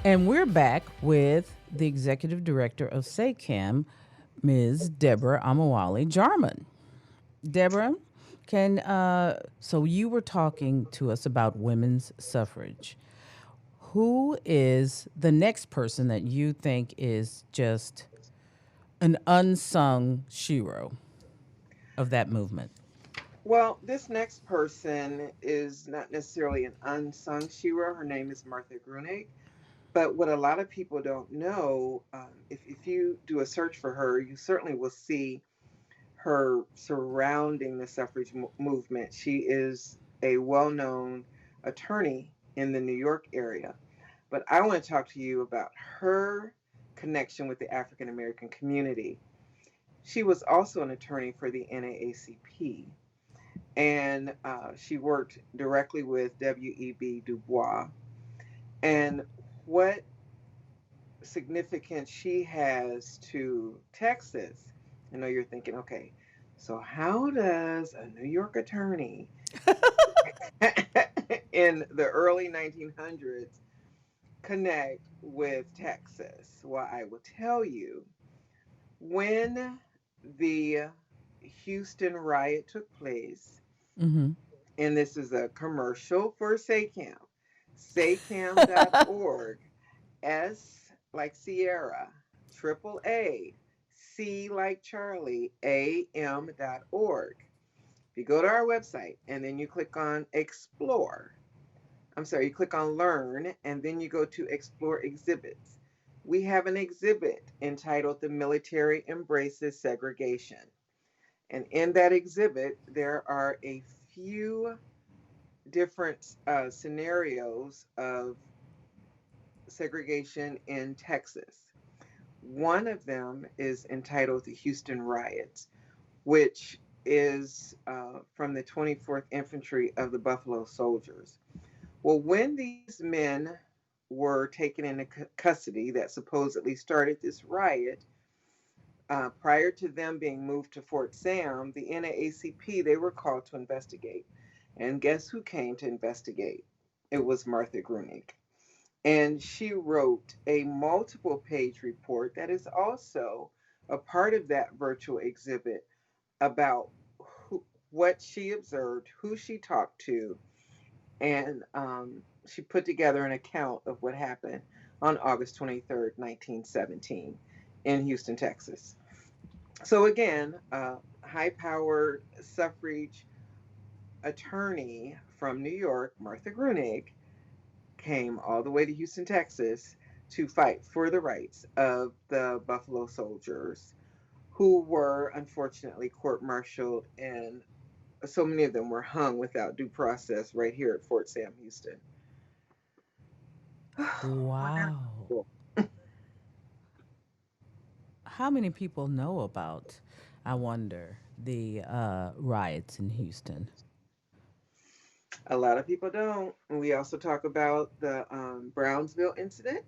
And we're back with the executive director of SACAM, Ms. Deborah Omowale Jarmon. Deborah, so you were talking to us about women's suffrage. Who is the next person that you think is just an unsung hero of that movement? Well, this next person is not necessarily an unsung hero. Her name is Martha Grunig. But what a lot of people don't know, if you do a search for her, you certainly will see her surrounding the suffrage movement. She is a well known attorney in the New York area. But I want to talk to you about her connection with the African American community. She was also an attorney for the NAACP, and she worked directly with W.E.B. Du Bois. And what significance she has to Texas, I know you're thinking, okay, so how does a New York attorney in the early 1900s connect with Texas? Well, I will tell you, when the Houston riot took place, Mm-hmm. and this is a commercial for SACAM, SACAM.org, S like Sierra, triple A, C like Charlie, AM.org. If you go to our website and then you click on explore, I'm sorry, you click on learn and then you go to explore exhibits. We have an exhibit entitled The Military Embraces Segregation. And in that exhibit, there are a few different scenarios of segregation in Texas. One of them is entitled The Houston Riots, which is from the 24th Infantry of the Buffalo Soldiers. Well, when these men were taken into custody that supposedly started this riot, prior to them being moved to Fort Sam, the NAACP, they were called to investigate. And guess who came to investigate? It was Martha Grunig. And she wrote a multiple page report that is also a part of that virtual exhibit about what she observed, who she talked to, and she put together an account of what happened on August 23rd, 1917, in Houston, Texas. So, again, high powered suffrage attorney from New York, Martha Grunig, came all the way to Houston, Texas to fight for the rights of the Buffalo Soldiers who were unfortunately court martialed, and so many of them were hung without due process right here at Fort Sam Houston. Wasn't that Wow. cool? How many people know about, I wonder, the riots in Houston? A lot of people don't. And we also talk about the Brownsville incident.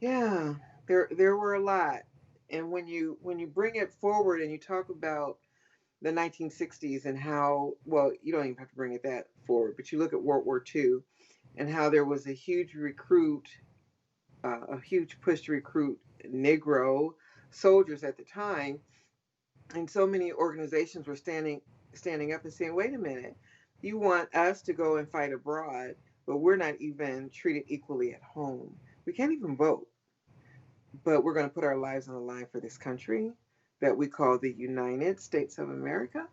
Yeah, there were a lot. And when you bring it forward and you talk about the 1960s and how, well, you don't even have to bring it that forward, but you look at World War II and how there was a huge push to recruit Negro soldiers at the time, and so many organizations were standing up and saying, "Wait a minute, you want us to go and fight abroad, but we're not even treated equally at home. We can't even vote, but we're going to put our lives on the line for this country that we call the United States of America."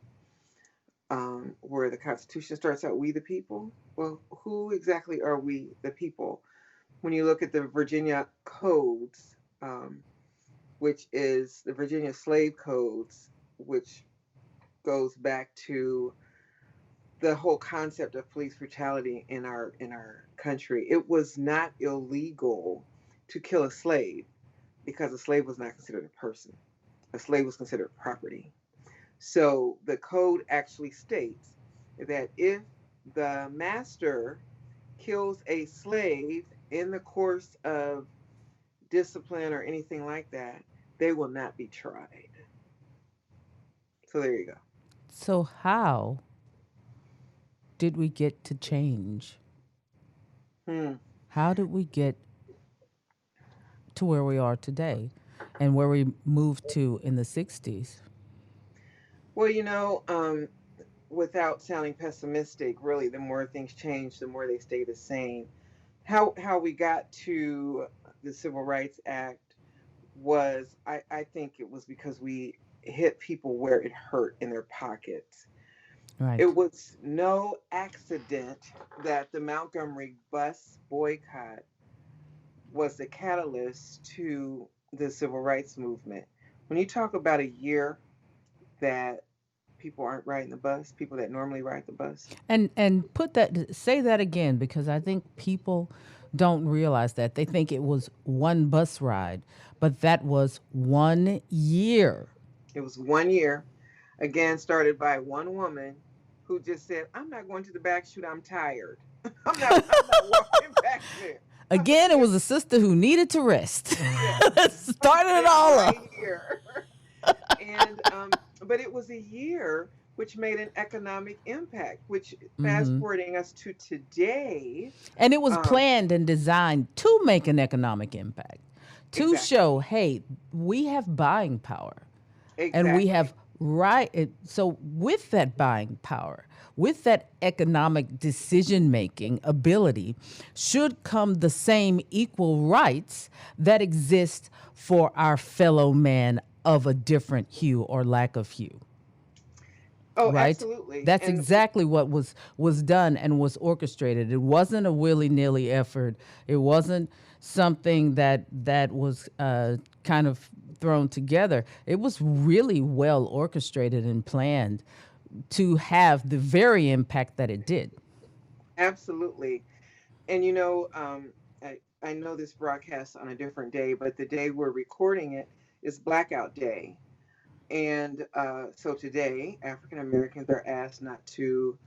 Where the Constitution starts out, "We the people." Well, who exactly are we the people? When you look at the Virginia codes, which is the Virginia slave codes, which goes back to the whole concept of police brutality in our country. It was not illegal to kill a slave because a slave was not considered a person. A slave was considered property. So the code actually states that if the master kills a slave in the course of discipline or anything like that, they will not be tried. So there you go. So, how did we get to change? Hmm. How did we get? to where we are today and where we moved to in the 60s? Well, without sounding pessimistic, really, the more things change, the more they stay the same. How we got to the Civil Rights Act was, I think it was because we hit people where it hurt in their pockets. It Right. was no accident that the Montgomery bus boycott was the catalyst to the civil rights movement. When you talk about a year that people aren't riding the bus, people that normally ride the bus. And put that say that again, because I think people don't realize that. They think it was one bus ride, but that was 1 year. It was 1 year, again, started by one woman who just said, I'm not going to the back shoot, I'm tired. I'm not walking back there. I'm Again, it just, was a sister who needed to rest. yes, I'm Started it sitting all right up. here. And but it was a year which made an economic impact, which fast Hmm. forwarding us to today. And it was um planned and designed to make an economic impact, to exactly, show, hey, we have buying power. And we exactly. have so with that buying power, with that economic decision making ability, should come the same equal rights that exist for our fellow man of a different hue or lack of hue. Oh, Right? absolutely. That's And exactly what was done and was orchestrated. It wasn't a willy-nilly effort. It wasn't something that was kind of thrown together. It was really well orchestrated and planned to have the very impact that it did. absolutely. And I know this broadcast on a different day, but the day we're recording it is Blackout Day. And so today, African Americans are asked not to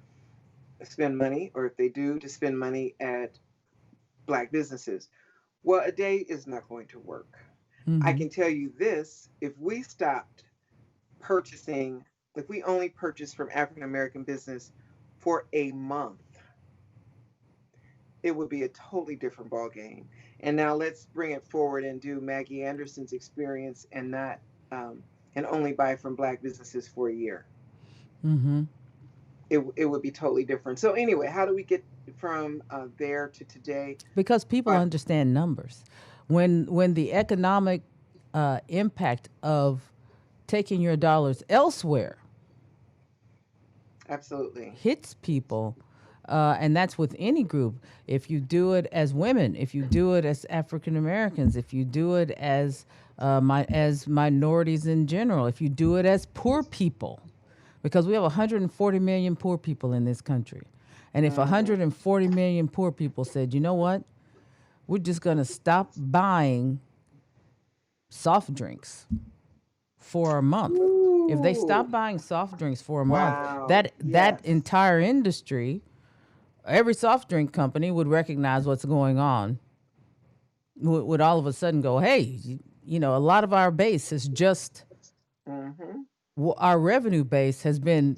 spend money, or if they do, to spend money at Black businesses. Well, a day is not going to work. I Hmm. can tell you this: if we stopped purchasing, if we only purchased from African American business for a month, it would be a totally different ball game. And now let's bring it forward and do Maggie Anderson's experience, and not um, and only buy from Black businesses for a year. Hmm. It would be totally different. So anyway, how do we get from there to today? Because people But understand numbers. When the economic impact of taking your dollars elsewhere absolutely. hits people, and that's with any group. If you do it as women, if you do it as African Americans, if you do it as minorities in general, if you do it as poor people, because we have 140 million poor people in this country, and if Hmm. 140 million poor people said, you know what, we're just going to stop buying soft drinks for a month. If they Ooh, stop buying soft drinks for a month, wow. that Yes. entire industry, every soft drink company would recognize what's going on. Would all of a sudden go, hey, a lot of our base is just Hmm. our revenue base has been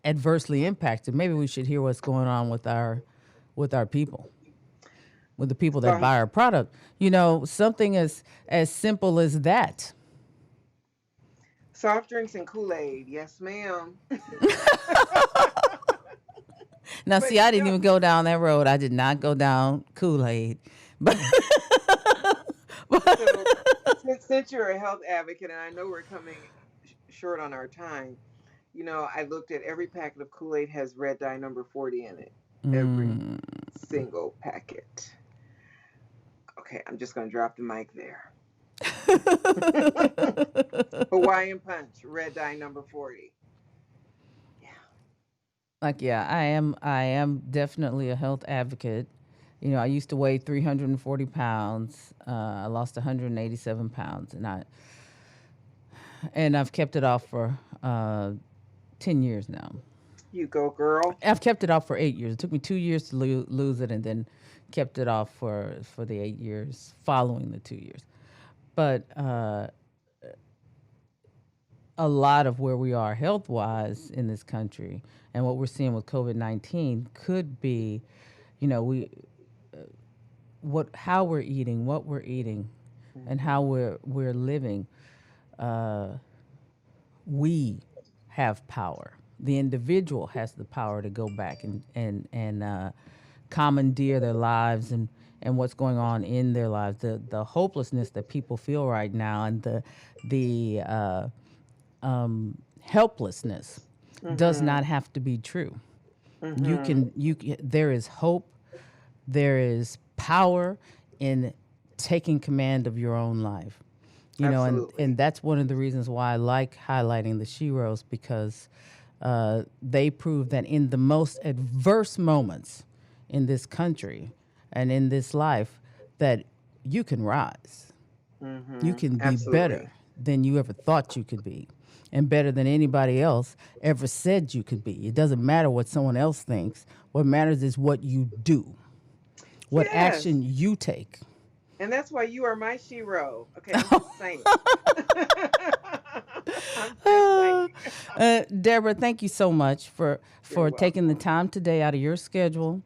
adversely impacted. Maybe we should hear what's going on with our people, with the people that So buy our product. Something as simple as that. soft drinks and Kool-Aid, yes, ma'am. Now, But see, I didn't even go down that road. I did not go down Kool Aid, but so since you're a health advocate, and I know we're coming short on our time, I looked at every packet of Kool-Aid has red dye number 40 in it. Every single packet. Okay, I'm just going to drop the mic there. Hawaiian Punch, red dye number 40. Yeah. like, yeah, I am definitely a health advocate. I used to weigh 340 pounds. I lost 187 pounds, and I've kept it off for 10 years now. You go, girl. I've kept it off for 8 years. It took me 2 years to lose it, and then kept it off for the 8 years following the 2 years. But a lot of where we are health wise in this country and what we're seeing with COVID-19 could be, we what how we're eating, what we're eating, and how we're living, we have power. The individual has the power to go back and commandeer their lives and what's going on in their lives. The hopelessness that people feel right now, and the helplessness does not have to be true. There is hope, there is power in taking command of your own life. You know, and that's one of the reasons why I like highlighting the sheroes, because they prove that in the most adverse moments in this country and in this life, that you can rise. You can be better than you ever thought you could be, and better than anybody else ever said you could be. It doesn't matter what someone else thinks. What matters is what you do, what action you take. And that's why you are my shero. Okay, I'm just saying. I'm just saying. Deborah, thank you so much for taking the time today out of your schedule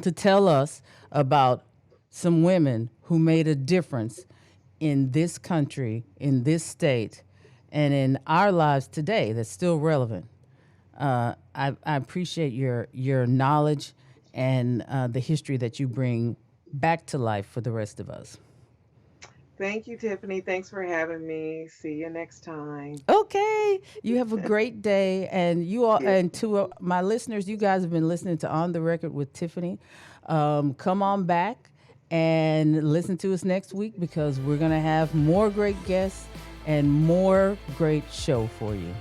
to tell us about some women who made a difference in this country, in this state, and in our lives today that's still relevant. I appreciate your knowledge and the history that you bring back to life for the rest of us. Thank you, Tiffany. Thanks for having me. See you next time. Okay. You have a great day. And you all, and to my listeners, you guys have been listening to On the Record with Tiffany. Come on back and listen to us next week, because we're going to have more great guests and more great show for you.